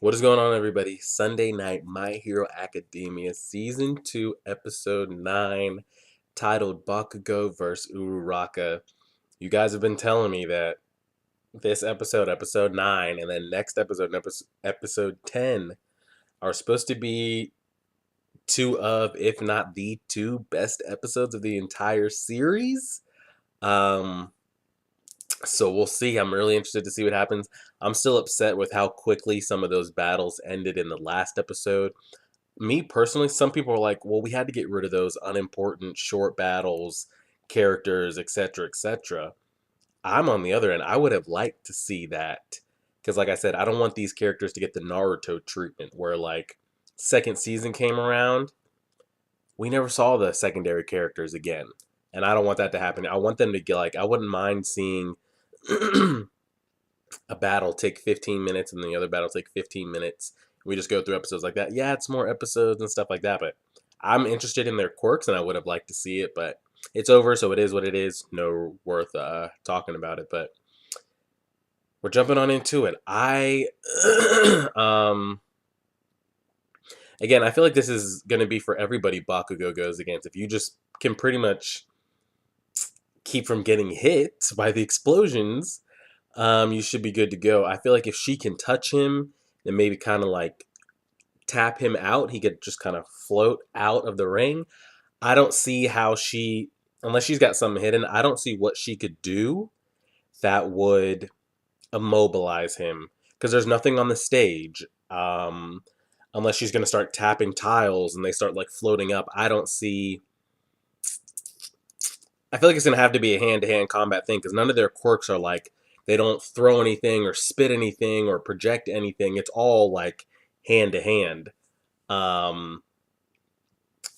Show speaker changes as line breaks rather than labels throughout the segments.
What is going on, everybody? Sunday night, My Hero Academia, Season 2, Episode 9, titled Bakugo vs. Uraraka. You guys have been telling me that this episode, Episode 9, and then next episode, Episode 10, are supposed to be two of, if not the two best episodes of the entire series. Um, So we'll see. I'm really interested to see what happens. I'm still upset with how quickly some of those battles ended in the last episode. Me personally, some people are like, well, we had to get rid of those unimportant short battles, characters, etc., etc. I'm on the other end. I would have liked to see that. Because, like I said, I don't want these characters to get the Naruto treatment where, like, second season came around, we never saw the secondary characters again. And I don't want that to happen. I want them to get, like, I wouldn't mind seeing a battle take 15 minutes and the other battle take 15 minutes. We just go through episodes like that. Yeah, it's more episodes and stuff like that, but I'm interested in their quirks and I would have liked to see it, but it's over, so it is what it is. No worth talking about it, but we're jumping on into it. Um again, I feel like this is going to be for everybody Bakugo goes against. If you just can pretty much keep from getting hit by the explosions, you should be good to go. I feel like if she can touch him and maybe kind of like tap him out, he could just kind of float out of the ring. I don't see how she, unless she's got something hidden, I don't see what she could do that would immobilize him because there's nothing on the stage. Unless she's going to start tapping tiles and they start like floating up, I don't see. I feel like it's going to have to be a hand to hand combat thing because none of their quirks are like they don't throw anything or spit anything or project anything. It's all like hand to hand. Um,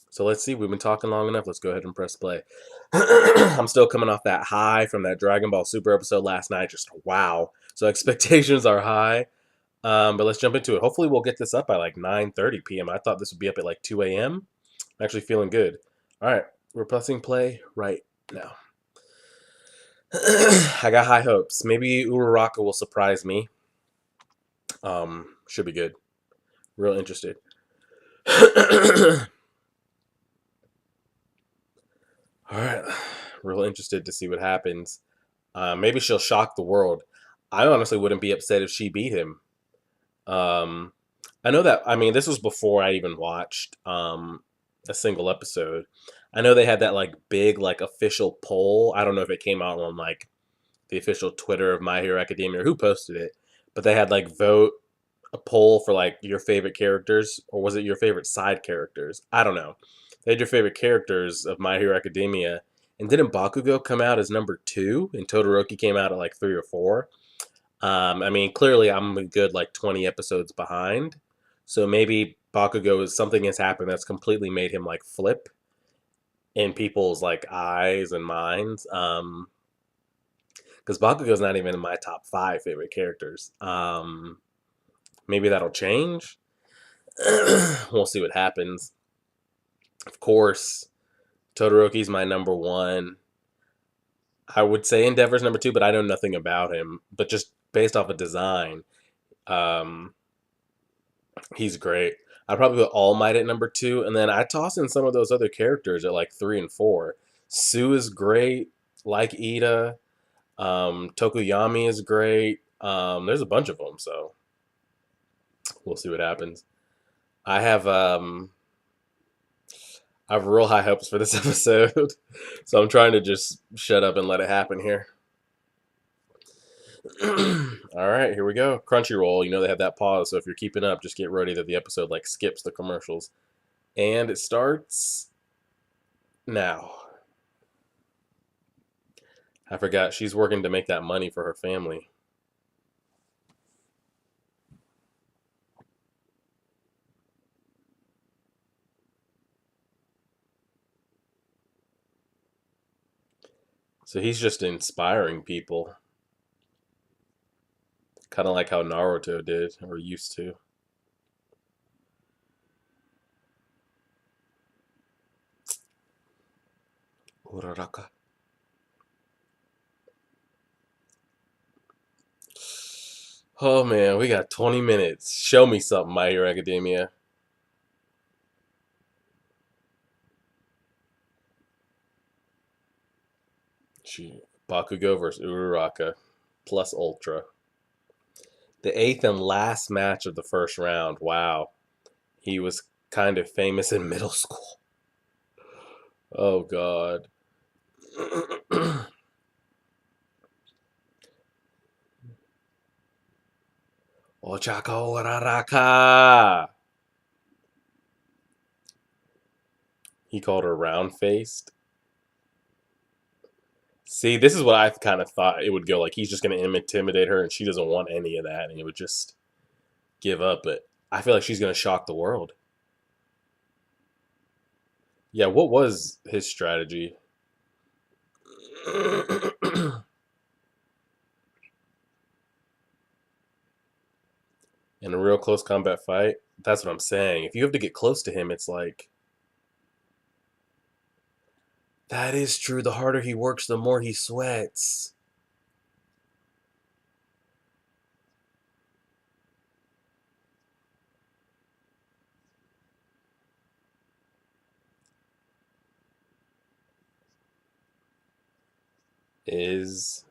so let's see. We've been talking long enough. Let's go ahead and press play. I'm still coming off that high from that Dragon Ball Super episode last night. Just wow. So expectations are high. But let's jump into it. Hopefully we'll get this up by like 9:30 p.m. I thought this would be up at like 2 a.m. I'm actually feeling good. All right. We're pressing play right now. I got high hopes. Maybe Uraraka will surprise me. Should be good. Real interested. All right, real interested to see what happens. Maybe she'll shock the world. I honestly wouldn't be upset if she beat him. Um, I know that. I mean, this was before I even watched a single episode. I know they had that like big like official poll. I don't know if it came out on like the official Twitter of My Hero Academia or who posted it, but they had like vote a poll for like your favorite characters, or was it your favorite side characters? I don't know. They had your favorite characters of My Hero Academia, and didn't Bakugo come out as number 2, and Todoroki came out at like 3 or 4? I mean, clearly I'm a good like 20 episodes behind, so maybe Bakugo is something has happened that's completely made him like flip in people's like eyes and minds. Because Bakugo's not even in my top 5 favorite characters. Maybe that'll change. We'll see what happens. Of course, Todoroki's my number 1. I would say Endeavor's number 2, but I know nothing about him. But just based off of design, um, he's great. I'd probably put All Might at number 2, and then I toss in some of those other characters at like 3 and 4. Sue is great, like Ida. Tokuyami is great. There's a bunch of them, so we'll see what happens. I have I have real high hopes for this episode, so I'm trying to just shut up and let it happen here. All right, here we go. Crunchyroll, you know they have that pause, so if you're keeping up, just get ready that the episode like skips the commercials, and it starts now. I forgot she's working to make that money for her family. So he's just inspiring people, kind of like how Naruto did or used to. Uraraka. Oh man, we got 20 minutes. Show me something, My Hero Academia. Bakugo versus Uraraka plus Ultra. The eighth and last match of the first round. Wow. He was kind of famous in middle school. Oh god. Ochako Uraraka. He called her round faced. See, this is what I kind of thought it would go. Like he's just gonna intimidate her, and she doesn't want any of that, and he would just give up. But I feel like she's gonna shock the world. Yeah, what was his strategy? In a real close combat fight, that's what I'm saying. If you have to get close to him, it's like that is true. The harder he works, the more he sweats. Is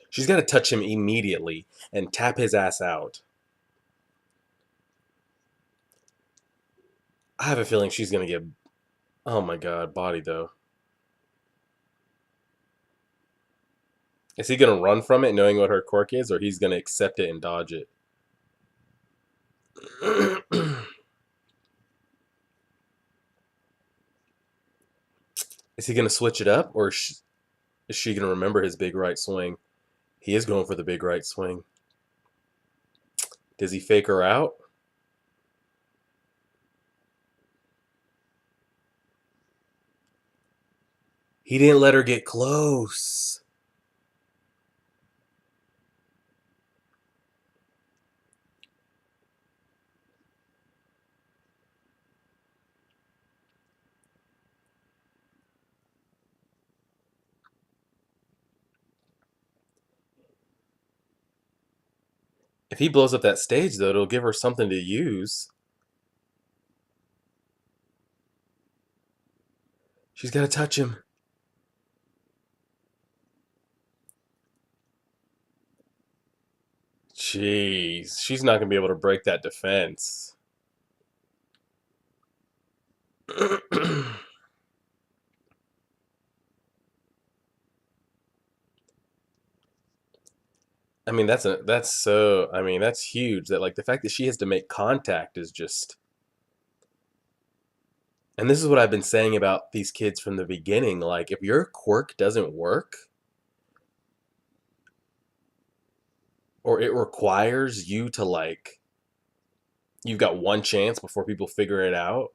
she's got to touch him immediately and tap his ass out. I have a feeling she's gonna get. Oh my god, body though. Is he gonna run from it, knowing what her quirk is, or he's gonna accept it and dodge it? Is he gonna switch it up, or is she gonna remember his big right swing? He is going for the big right swing. Does he fake her out? He didn't let her get close. If he blows up that stage, though, it'll give her something to use. She's got to touch him. Jeez, she's not going to be able to break that defense. I mean, that's so. I mean, that's huge. That like the fact that she has to make contact is just. And this is what I've been saying about these kids from the beginning. Like, if your quirk doesn't work, or it requires you to like, you've got one chance before people figure it out.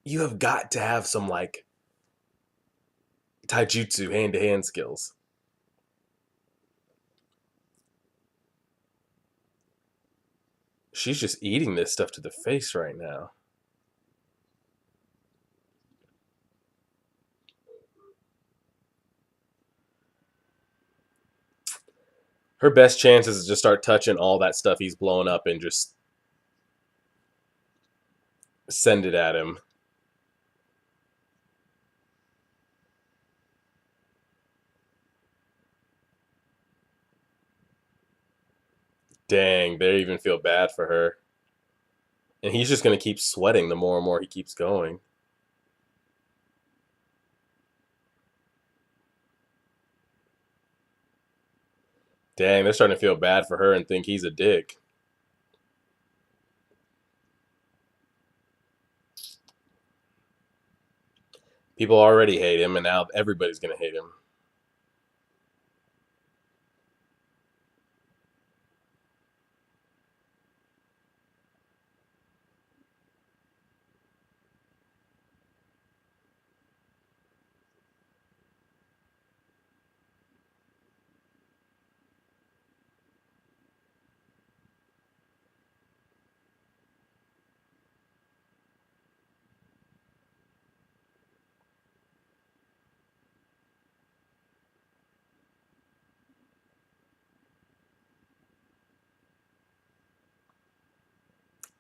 You have got to have some like taijutsu hand to hand skills. She's just eating this stuff to the face right now. Her best chance is to just start touching all that stuff he's blowing up and just send it at him. Dang, they even feel bad for her. And he's just going to keep sweating the more and more he keeps going. Dang, they're starting to feel bad for her and think he's a dick. People already hate him, and now everybody's going to hate him.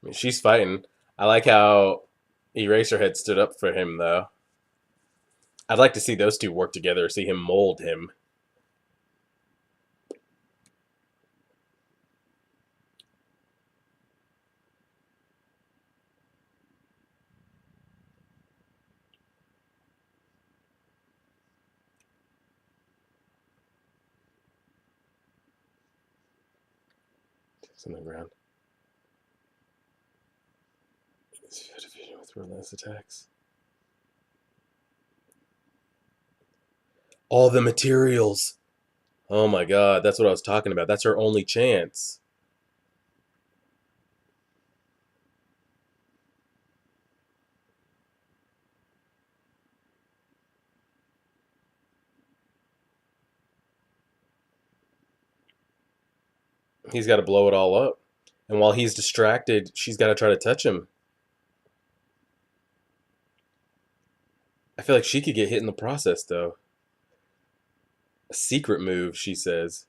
I mean, she's fighting. I like how Eraserhead stood up for him, though. I'd like to see those two work together, see him mold him. It's on the ground. He's defeated with relentless attacks. All the materials. Oh my god, that's what I was talking about. That's her only chance. He's got to blow it all up. And while he's distracted, she's got to try to touch him. I feel like she could get hit in the process, though. A secret move, she says.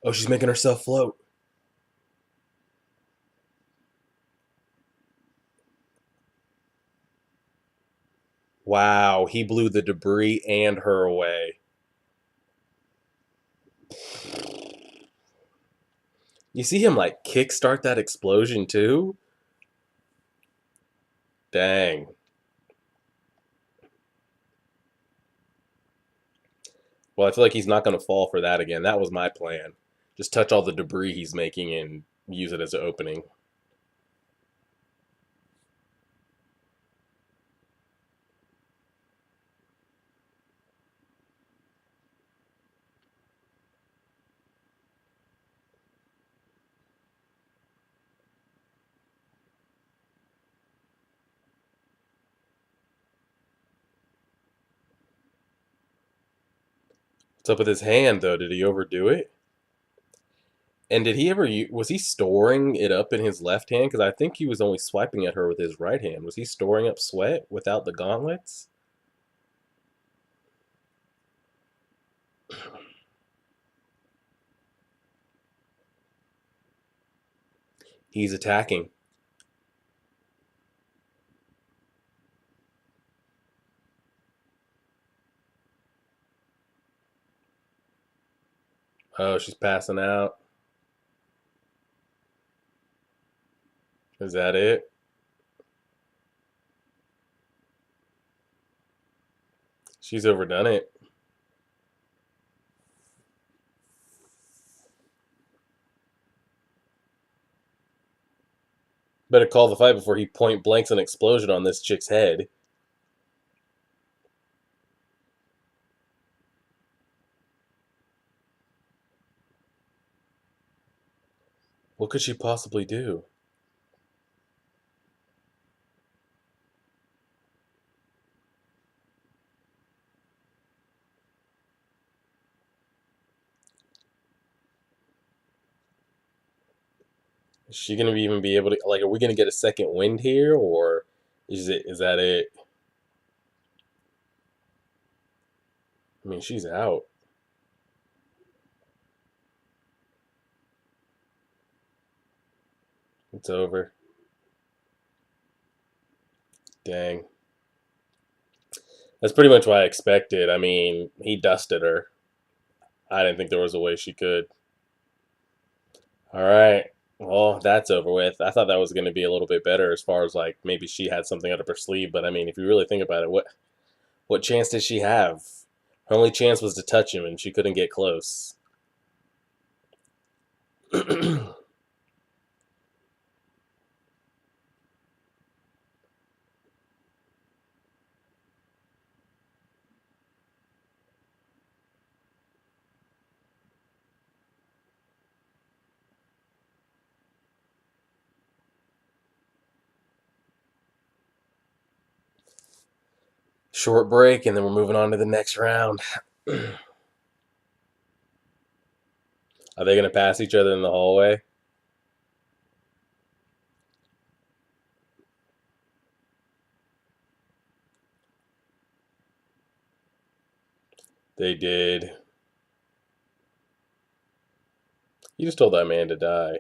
Oh, she's making herself float. Wow, he blew the debris and her away. You see him like kickstart that explosion too? Dang. Well, I feel like he's not going to fall for that again. That was my plan. Just touch all the debris he's making and use it as an opening. What's up with his hand, though? Did he overdo it? And did he ever, was he storing it up in his left hand? Because I think he was only swiping at her with his right hand. Was he storing up sweat without the gauntlets? He's attacking. Oh, she's passing out. Is that it? She's overdone it. Better call the fight before he point blanks an explosion on this chick's head. What could she possibly do? Is she gonna even be able to like? Are we gonna get a second wind here, or is that it? I mean, she's out. It's over. Dang. That's pretty much what I expected. I mean, he dusted her. I didn't think there was a way she could. All right. Well, that's over with. I thought that was going to be a little bit better as far as like maybe she had something up her sleeve, but I mean, if you really think about it, what chance did she have? Her only chance was to touch him, and she couldn't get close. Short break, and then we're moving on to the next round. Are they going to pass each other in the hallway? They did. You just told that man to die.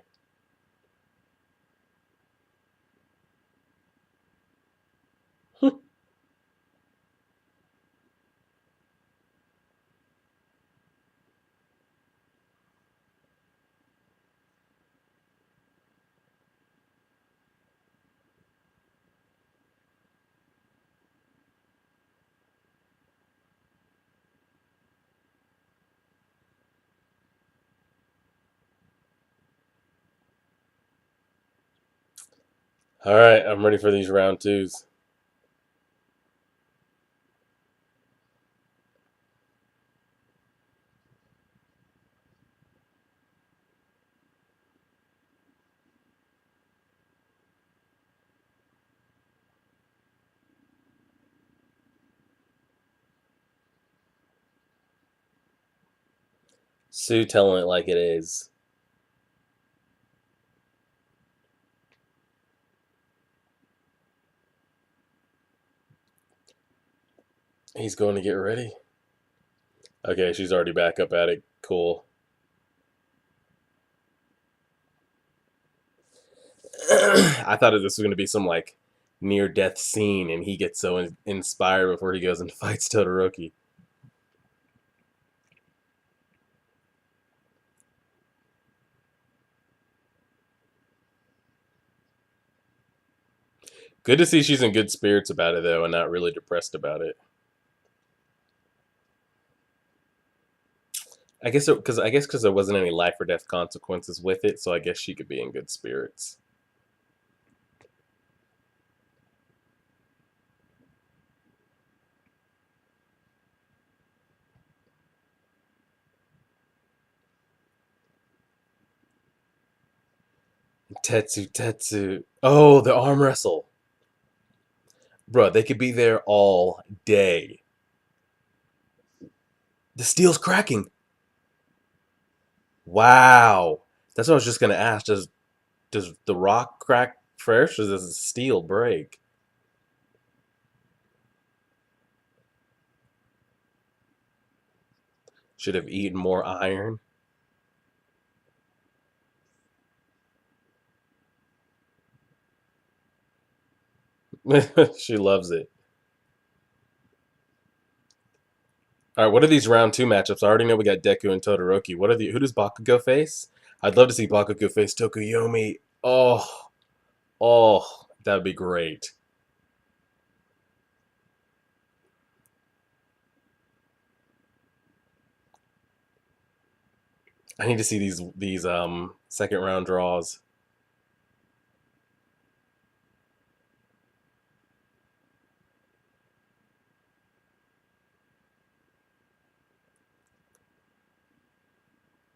All right, I'm ready for these round twos. Sue telling it like it is. He's going to get ready. Okay, she's already back up at it. Cool. I thought this was going to be some like near death scene, and he gets so inspired before he goes and fights Todoroki. Good to see she's in good spirits about it though, and not really depressed about it. I guess because there wasn't any life or death consequences with it, so I guess she could be in good spirits. Tetsu. Oh, the arm wrestle. Bro, they could be there all day. The steel's cracking. Wow. That's what I was just gonna ask. Does the rock crack first, or does the steel break? Should have eaten more iron. She loves it. All right, what are these round two matchups? I already know we got Deku and Todoroki. What are the? Who does Bakugo face? I'd love to see Bakugo face Tokuyomi. Oh, that would be great. I need to see these second round draws.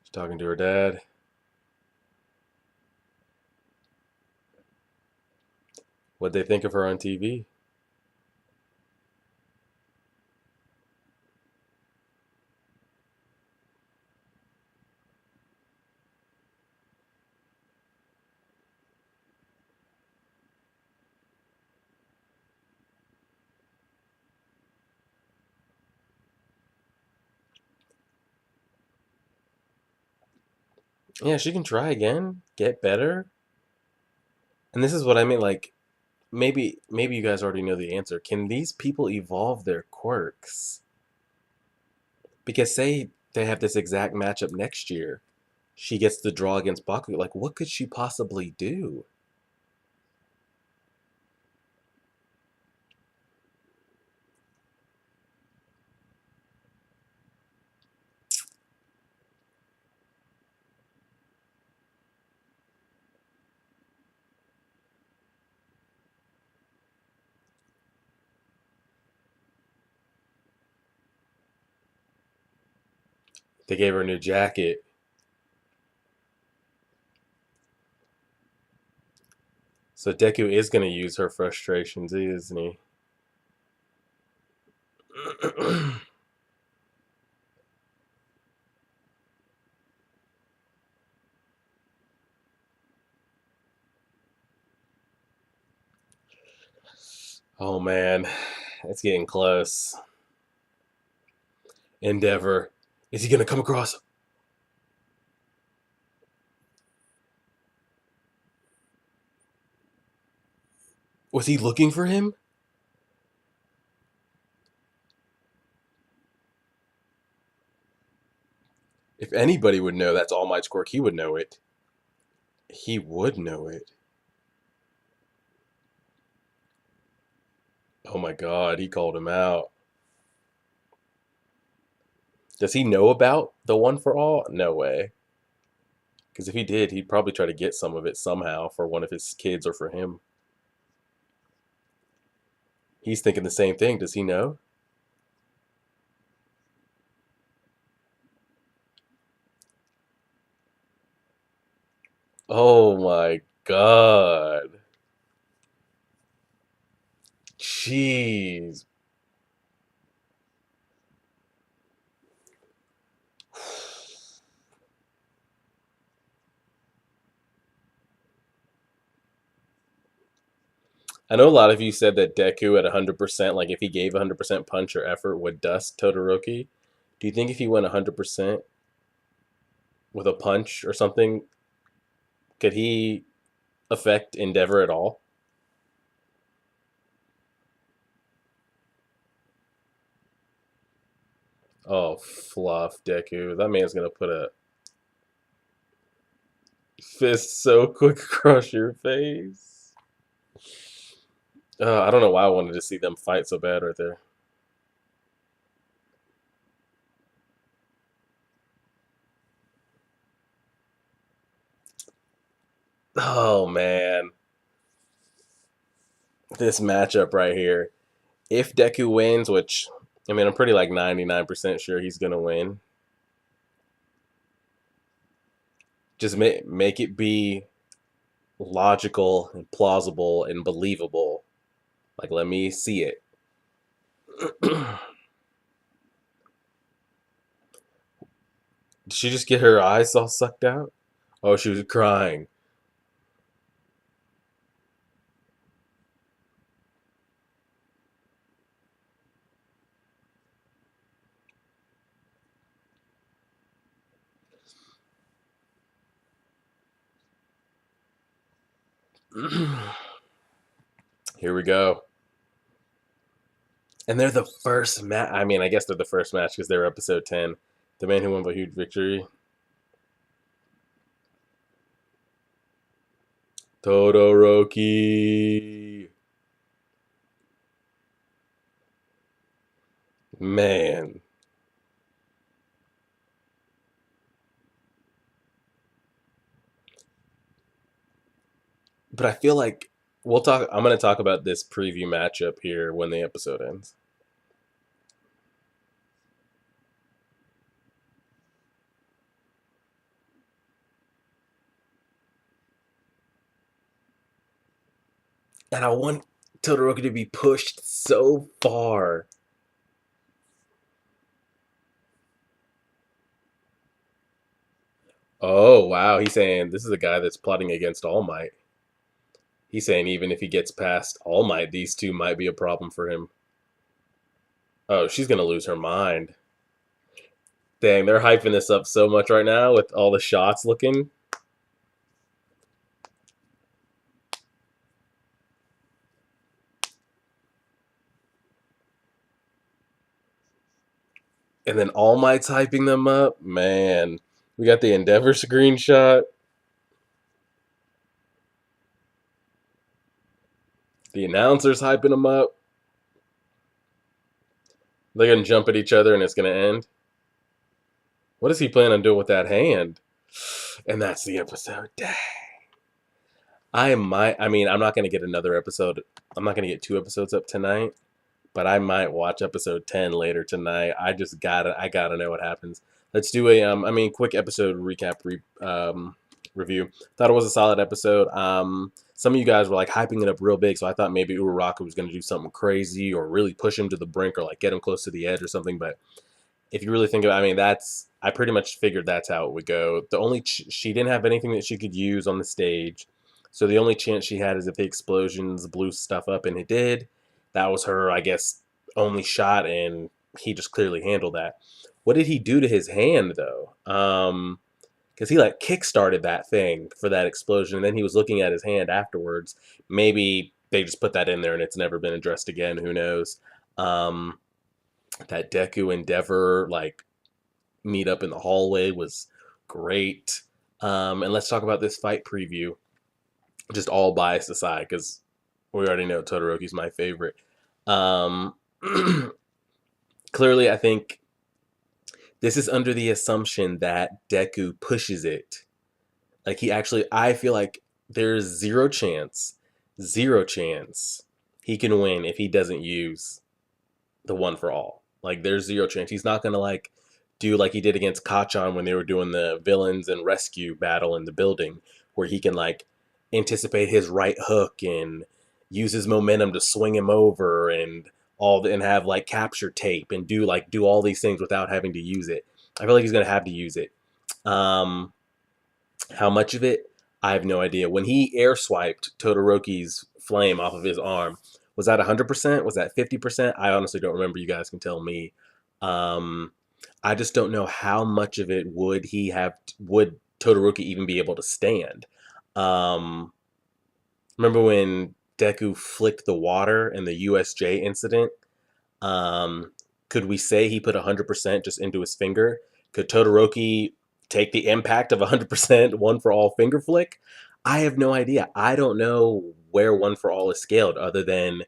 She's talking to her dad. What they think of her on TV? Yeah, she can try again, get better. And this is what I mean. Like maybe you guys already know the answer. Can these people evolve their quirks? Because say they have this exact matchup next year, she gets the draw against Bakugo. Like, what could she possibly do? They gave her a new jacket. So Deku is going to use her frustrations, isn't he? Oh man, it's getting close. Endeavor. Is he going to come across? Was he looking for him? If anybody would know that's All Might's quirk, he would know it. He would know it. Oh my god, he called him out. Does he know about the one for all? No way. Because if he did, he'd probably try to get some of it somehow for one of his kids or for him. He's thinking the same thing. Does he know? Oh my god. Jeez. I know a lot of you said that Deku at 100%, like if he gave 100% punch or effort, would dust Todoroki. Do you think if he went 100% with a punch or something, could he affect Endeavor at all? Oh, fluff, Deku. That man's gonna put a fist so quick across your face. I don't know why I wanted to see them fight so bad right there. Oh man, this matchup right here. If Deku wins, which I mean, I'm pretty like 99% sure he's gonna win. Just make it be logical and plausible and believable. Like, let me see it. Did she just get her eyes all sucked out? Oh, she was crying. Here we go. And they're the first match. I mean, I guess they're the first match because they're episode 10. The man who won by huge victory. Todoroki. Man. But I feel like we'll talk. I'm going to talk about this preview matchup here when the episode ends. And I want Todoroki to be pushed so far. Oh, wow. He's saying this is a guy that's plotting against All Might. He's saying even if he gets past All Might, these two might be a problem for him. Oh, she's going to lose her mind. Dang, they're hyping this up so much right now with all the shots looking. And then All Might's hyping them up. Man, we got the Endeavor screenshot. The announcer's hyping them up. They're going to jump at each other and it's going to end. What does he plan on doing with that hand? And that's the episode. Dang. I mean, I'm not going to get another episode. I'm not going to get two episodes up tonight, but I might watch episode 10 later tonight. I gotta know what happens. Let's do a, I mean, quick episode recap review. Thought it was a solid episode. Some of you guys were like hyping it up real big, so I thought maybe Uraraka was going to do something crazy or really push him to the brink or like get him close to the edge or something, but if you really think about it, I mean, I pretty much figured that's how it would go. The only she didn't have anything that she could use on the stage, so the only chance she had is if the explosions blew stuff up, and it did. That was her, I guess, only shot, and he just clearly handled that. What did he do to his hand though? Because he like kick-started that thing for that explosion, and then he was looking at his hand afterwards. Maybe they just put that in there and it's never been addressed again. Who knows? Um, that Deku Endeavor like meet up in the hallway was great. And let's talk about this fight preview. Just all bias aside, because we already know Todoroki's my favorite. Um, Clearly, I think this is under the assumption that Deku pushes it. Like he actually, I feel like there's zero chance he can win if he doesn't use the one for all. Like there's zero chance. He's not gonna like do like he did against Kachan when they were doing the villains and rescue battle in the building, where he can like anticipate his right hook and use his momentum to swing him over and and have like capture tape and do all these things without having to use it. I feel like he's gonna have to use it. Um, how much of it? I have no idea. When he air swiped Todoroki's flame off of his arm, was that 100%? Was that 50%? I honestly don't remember. You guys can tell me. Um, I just don't know how much of it would Todoroki even be able to stand. Um, remember when Deku flicked the water in the USJ incident? Um, could we say he put 100% just into his finger? Could Todoroki take the impact of 100% one for all finger flick? I have no idea. I don't know where one for all is scaled other than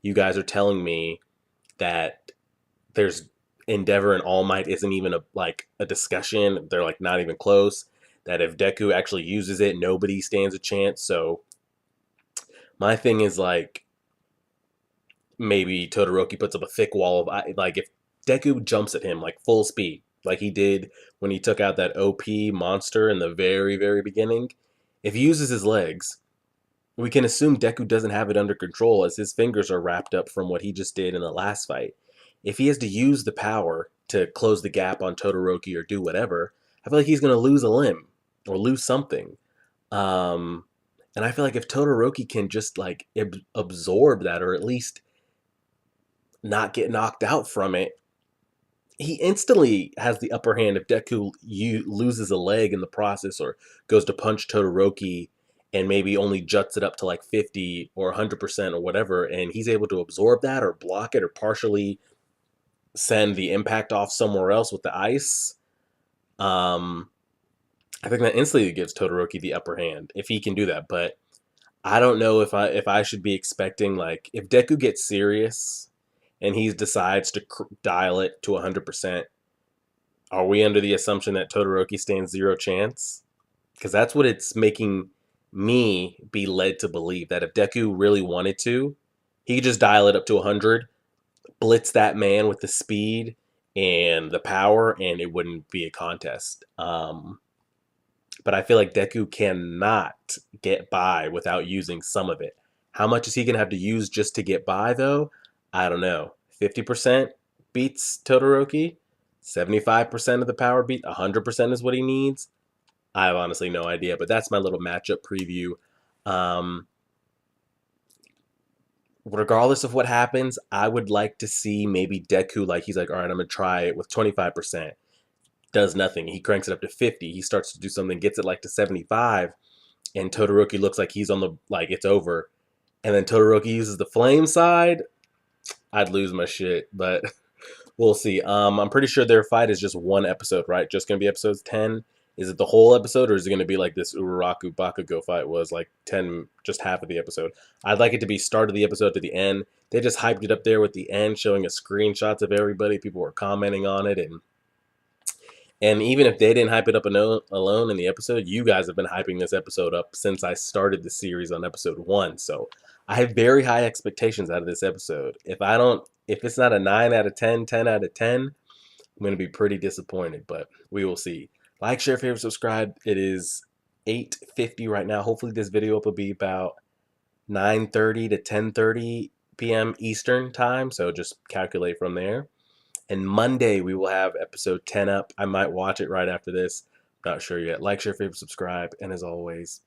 you guys are telling me that there's Endeavor and All Might isn't even a discussion. They're like not even close. That if Deku actually uses it, nobody stands a chance. So my thing is like maybe Todoroki puts up a thick wall of like if Deku jumps at him like full speed, like he did when he took out that OP monster in the very very beginning. If he uses his legs, we can assume Deku doesn't have it under control as his fingers are wrapped up from what he just did in the last fight. If he has to use the power to close the gap on Todoroki or do whatever, I feel like he's going to lose a limb or lose something. Um, and I feel like if Todoroki can just like absorb that or at least not get knocked out from it, he instantly has the upper hand if Deku loses a leg in the process or goes to punch Todoroki and maybe only juts it up to like 50 or 100% or whatever, and he's able to absorb that or block it or partially send the impact off somewhere else with the ice. Um, I think that instantly gives Todoroki the upper hand if he can do that. But I don't know if I should be expecting like if Deku gets serious and he decides to dial it to 100%. Are we under the assumption that Todoroki stands zero chance? Because that's what it's making me be led to believe that if Deku really wanted to, he could just dial it up to 100, blitz that man with the speed and the power, and it wouldn't be a contest. But I feel like Deku cannot get by without using some of it. How much is he going to have to use just to get by, though? I don't know. 50% beats Todoroki? 75% of the power beat? 100% is what he needs? I have honestly no idea, but that's my little matchup preview. Um, Regardless of what happens, I would like to see maybe Deku, like he's like, all right, I'm going to try it with 25%. Does nothing. He cranks it up to 50. He starts to do something, gets it like to 75, and Todoroki looks like he's on the, like it's over. And then Todoroki uses the flame side. I'd lose my shit, but we'll see. I'm pretty sure their fight is just one episode, right? Just gonna be episodes 10. Is it the whole episode, or is it gonna be like this Uraraku Bakugo fight was like 10, just half of the episode? I'd like it to be start of the episode to the end. They just hyped it up there with the end, showing us screenshots of everybody. People were commenting on it, and even if they didn't hype it up alone in the episode, you guys have been hyping this episode up since I started the series on episode 1. So I have very high expectations out of this episode. If it's not a 9 out of 10, 10 out of 10, I'm going to be pretty disappointed, but we will see. Like, share, favorite, subscribe. It is 8:50 right now. Hopefully this video will be about 9:30 to 10:30 p.m. Eastern time, so just calculate from there. And Monday, we will have episode 10 up. I might watch it right after this. Not sure yet. Like, share, favorite, subscribe. And as always,